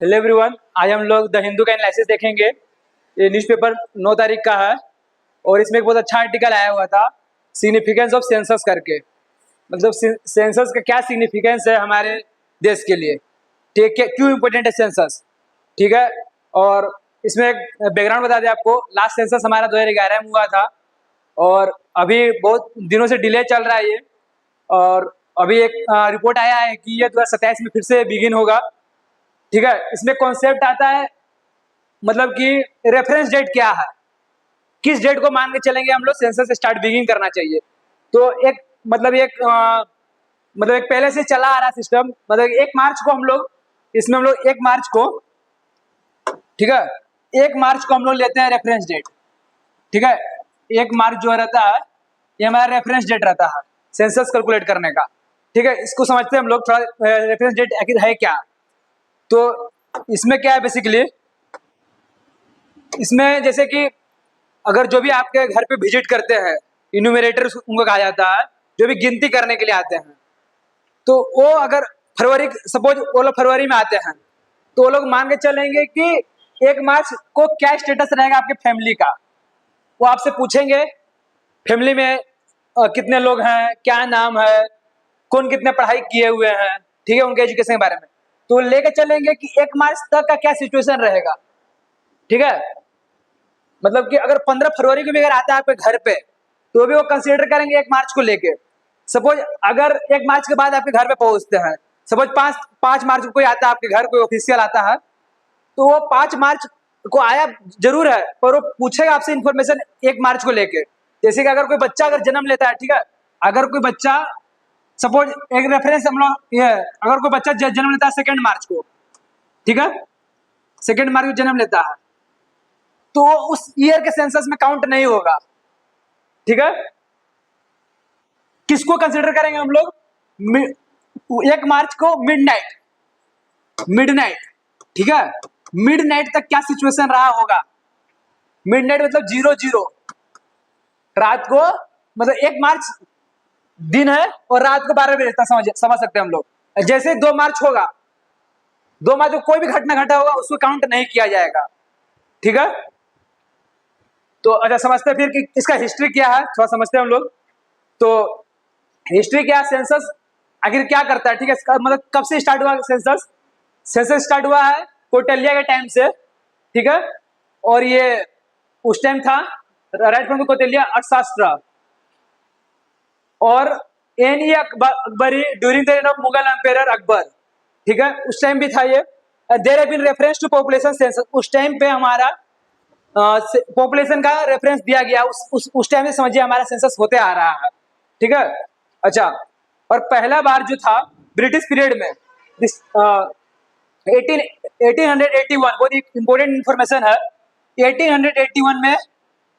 Hello everyone, आज हम लोग द हिंदू का एनालिसिस देखेंगे। ये न्यूज़पेपर 9 तारीख का है और इसमें एक बहुत अच्छा आर्टिकल आया हुआ था, सिग्निफिकेंस ऑफ सेंसस करके। मतलब सेंसस का क्या सिग्निफिकेंस है हमारे देश के लिए, ठीक है, क्यों इम्पोर्टेंट है सेंसस, ठीक है। और इसमें एक बैकग्राउंड बता दें आपको, लास्ट सेंसस हमारा 2011 में हुआ था और अभी बहुत दिनों से डिले चल रहा है ये। और अभी एक रिपोर्ट आया है कि ये 2027 में फिर से बिगिन होगा, ठीक है। इसमें कॉन्सेप्ट आता है, मतलब कि रेफरेंस डेट क्या है, किस डेट को मान के चलेंगे हम लोग सेंसस स्टार्ट बिगिन करना चाहिए। तो एक मतलब एक पहले से चला आ रहा सिस्टम, मतलब 1 मार्च को हम लोग, इसमें हम लोग 1 मार्च को, ठीक है, 1 मार्च को हम लोग लेते हैं रेफरेंस डेट, ठीक है। 1 मार्च जो रहता है ये हमारा रेफरेंस डेट रहता है सेंसस कैलकुलेट करने का, ठीक है। इसको समझते हैं हम लोग थोड़ा, रेफरेंस डेट आखिर है क्या। तो इसमें क्या है बेसिकली, इसमें जैसे कि अगर जो भी आपके घर पे विजिट करते हैं, इन्यूमरेटर उनको कहा जाता है, जो भी गिनती करने के लिए आते हैं, तो वो अगर फरवरी, सपोज वो लोग फरवरी में आते हैं, तो वो लोग मान के चलेंगे कि 1 मार्च को क्या स्टेटस रहेगा आपके फैमिली का। वो आपसे पूछेंगे फैमिली में कितने लोग हैं, क्या नाम है, कौन कितने पढ़ाई किए हुए हैं, ठीक है, उनके एजुकेशन के बारे में। तो लेके चलेंगे कि 1 मार्च तक का क्या सिचुएशन रहेगा, ठीक है। मतलब कि अगर 15 फरवरी को भी अगर आता है आपके घर पे, तो भी वो कंसीडर करेंगे 1 मार्च को लेके। सपोज अगर 1 मार्च के बाद आपके घर पे पहुंचते हैं, सपोज 5 मार्च को कोई आता है आपके घर, कोई ऑफिशियल आता है, तो वो 5 मार्च को आया जरूर है, पर वो पूछेगा आपसे इन्फॉर्मेशन 1 मार्च को लेके। जैसे कि अगर कोई बच्चा अगर जन्म लेता है, ठीक है, अगर कोई बच्चा, सपोज एक रेफरेंस हम लोग ये, अगर कोई बच्चा जन्म लेता है 2 मार्च को, ठीक है, 2 मार्च को जन्म लेता है, तो वो उस ईयर के सेंसस में काउंट नहीं होगा, ठीक है। किसको कंसिडर करेंगे हम लोग, 1 मार्च को मिडनाइट, ठीक है। मिडनाइट तक क्या सिचुएशन रहा होगा, मिडनाइट मतलब 00 रात को, मतलब 1 मार्च दिन है और रात को 12 बजे तक समझ सकते हैं हम लोग। जैसे 2 मार्च होगा, 2 मार्च को कोई भी घटना घटा होगा उसको काउंट नहीं किया जाएगा, ठीक है। तो अच्छा समझते हैं फिर कि इसका हिस्ट्री क्या है, थोड़ा समझते हैं हम लोग। तो हिस्ट्री क्या है, सेंसस आखिर क्या करता है, ठीक है। इसका मतलब कब से स्टार्ट हुआ सेंसस, सेंसस स्टार्ट हुआ है कौटिल्य के टाइम से, ठीक है। और ये उस टाइम था राइट फ्रॉम कौटिल्य अर्थशास्त्र, और Ain Akbari during the reign of Mughal empire Akbar, ठीक है, उस टाइम भी था ये। There have been reference to population census, उस टाइम पे हमारा पॉपुलेशन का रेफरेंस दिया गया, उस टाइम से समझिए हमारा सेंसस होते आ रहा है, ठीक है। अच्छा, और पहला बार जो था ब्रिटिश पीरियड में, 1881, बहुत इंपॉर्टेंट इंफॉर्मेशन है, 1881 में,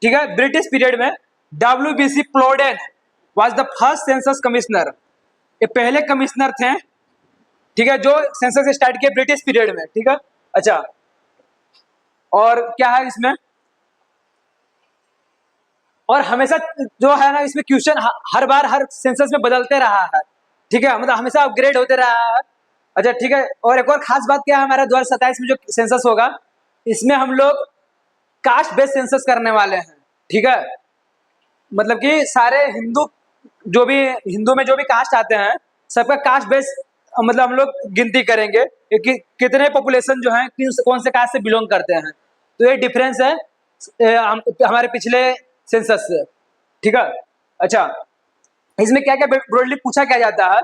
ठीक है, ब्रिटिश पीरियड में WBC Plowden was the first census commissioner. ये पहले कमिश्नर थे, ठीक है, जो सेंसस स्टार्ट किए ब्रिटिश पीरियड में, ठीक है। अच्छा, और क्या है इसमें, और हमेशा जो है ना इसमें क्वेश्चन हर बार हर सेंसस में बदलते रहा है, ठीक है, मतलब हमेशा अपग्रेड होते रहा है। अच्छा ठीक है, और एक और खास बात क्या है, हमारा 2027 में जो सेंसस होगा, इसमें हम लोग कास्ट बेस्ड सेंसस करने वाले हैं, ठीक है। मतलब कि सारे हिंदू में जो भी कास्ट आते हैं, सबका कास्ट बेस्ड, मतलब हम लोग गिनती करेंगे कि कितने पॉपुलेशन जो है कौन से कास्ट से बिलोंग करते हैं। तो ये डिफरेंस है हमारे पिछले सेंसस से, ठीक है। अच्छा, इसमें क्या क्या ब्रॉडली पूछा क्या जाता है,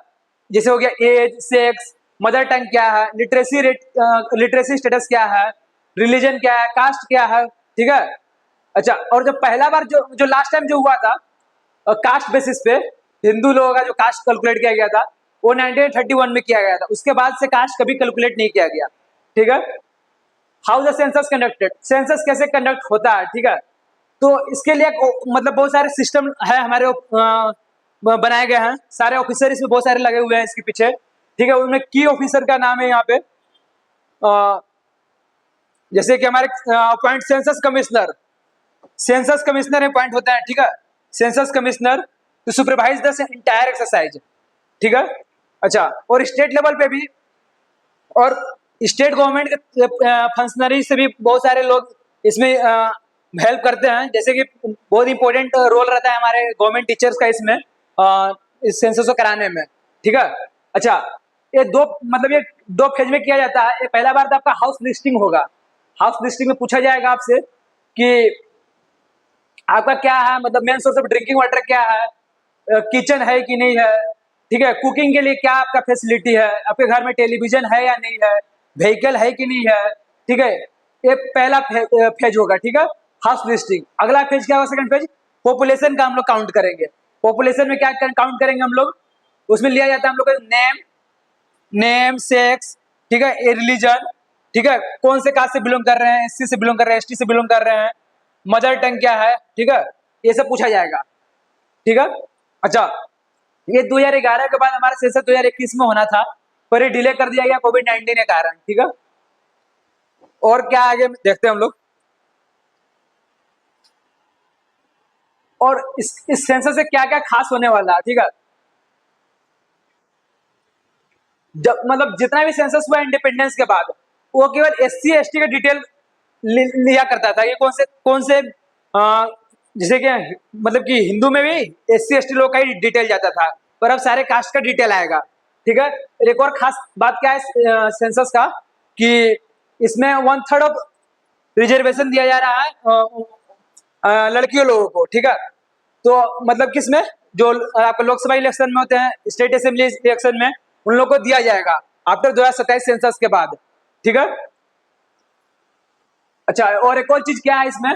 जैसे हो गया एज, सेक्स, मदर टंग क्या है, लिटरेसी रेट, लिटरेसी स्टेटस क्या है, रिलीजन क्या है, कास्ट क्या है, ठीक है। अच्छा, और जो पहला बार जो लास्ट टाइम जो हुआ था कास्ट बेसिस पे हिंदू लोगों का जो कास्ट कैलकुलेट किया गया था, वो 1931 में किया गया था। उसके बाद से कास्ट कभी कैलकुलेट नहीं किया गया, ठीक है। How the census conducted, census कैसे कंडक्ट होता है, ठीक है। तो इसके लिए मतलब बहुत सारे सिस्टम है हमारे बनाए गए हैं, सारे ऑफिसर इसमें बहुत सारे लगे हुए हैं इसके पीछे, ठीक है। उनमें की ऑफिसर का नाम है यहाँ पे, जैसे कि हमारे पॉइंट सेंसस कमिश्नर पॉइंट होता है, ठीक है। Census commissioner to supervise the entire exercise, ठीक है। अच्छा, और स्टेट लेवल पे भी, और स्टेट गवर्नमेंट के फंक्शनरी से भी बहुत सारे लोग इसमें हेल्प करते हैं, जैसे कि बहुत इंपॉर्टेंट रोल रहता है हमारे गवर्नमेंट टीचर्स का इसमें इस सेंसस को कराने में। ठीक है। अच्छा, ये दो फेज में किया जाता है। ये पहला बार तो आपका हाउस लिस्टिंग होगा। हाउस लिस्टिंग में पूछा जाएगा आपसे कि आपका क्या है, मतलब main source of drinking water क्या है, किचन है कि नहीं है, ठीक है, कुकिंग के लिए क्या आपका फैसिलिटी है, आपके घर में टेलीविजन है या नहीं है, व्हीकल है कि नहीं है। ठीक है, ये पहला फेज होगा। ठीक है, हाउस लिस्टिंग। अगला फेज क्या होगा, सेकंड फेज, पॉपुलेशन का हम लोग काउंट करेंगे। पॉपुलेशन में क्या काउंट करेंगे हम लोग, उसमें लिया जाता है हम लोग का नेम, सेक्स, ठीक है, ये रिलीजन, ठीक है, कौन से कास्ट से बिलोंग कर रहे हैं, एससी से बिलोंग कर रहे हैं, एसटी से बिलोंग कर रहे हैं, मदर टंग क्या है, ठीक है, ये सब पूछा जाएगा। ठीक है। अच्छा, ये 2011 के बाद हमारा सेशन 2021 में होना था, पर ये डिले कर दिया गया कोविड-19 के कारण। ठीक है, और क्या आगे देखते हैं हम लोग। और इस सेंसस से क्या क्या खास होने वाला है। ठीक है, जब मतलब जितना भी सेंसस हुआ इंडिपेंडेंस के बाद, वो केवल एससी एसटी का डिटेल लिया करता था। ये कौन से जैसे कि मतलब कि हिंदू में भी एससी एसटी लोग का ही डिटेल जाता था, पर अब सारे कास्ट का डिटेल आएगा। ठीक है। एक और खास बात क्या है सेंसस का, कि इसमें 1/3 ऑफ रिजर्वेशन दिया जा रहा है लड़कियों लोगों को। ठीक है, तो मतलब किसमें, जो आपका लोकसभा इलेक्शन में होते हैं, स्टेट असेंबली इलेक्शन में, उन लोगों को दिया जाएगा आफ्टर 2027 सेंसस के बाद। ठीक है। अच्छा, और एक और चीज क्या है इसमें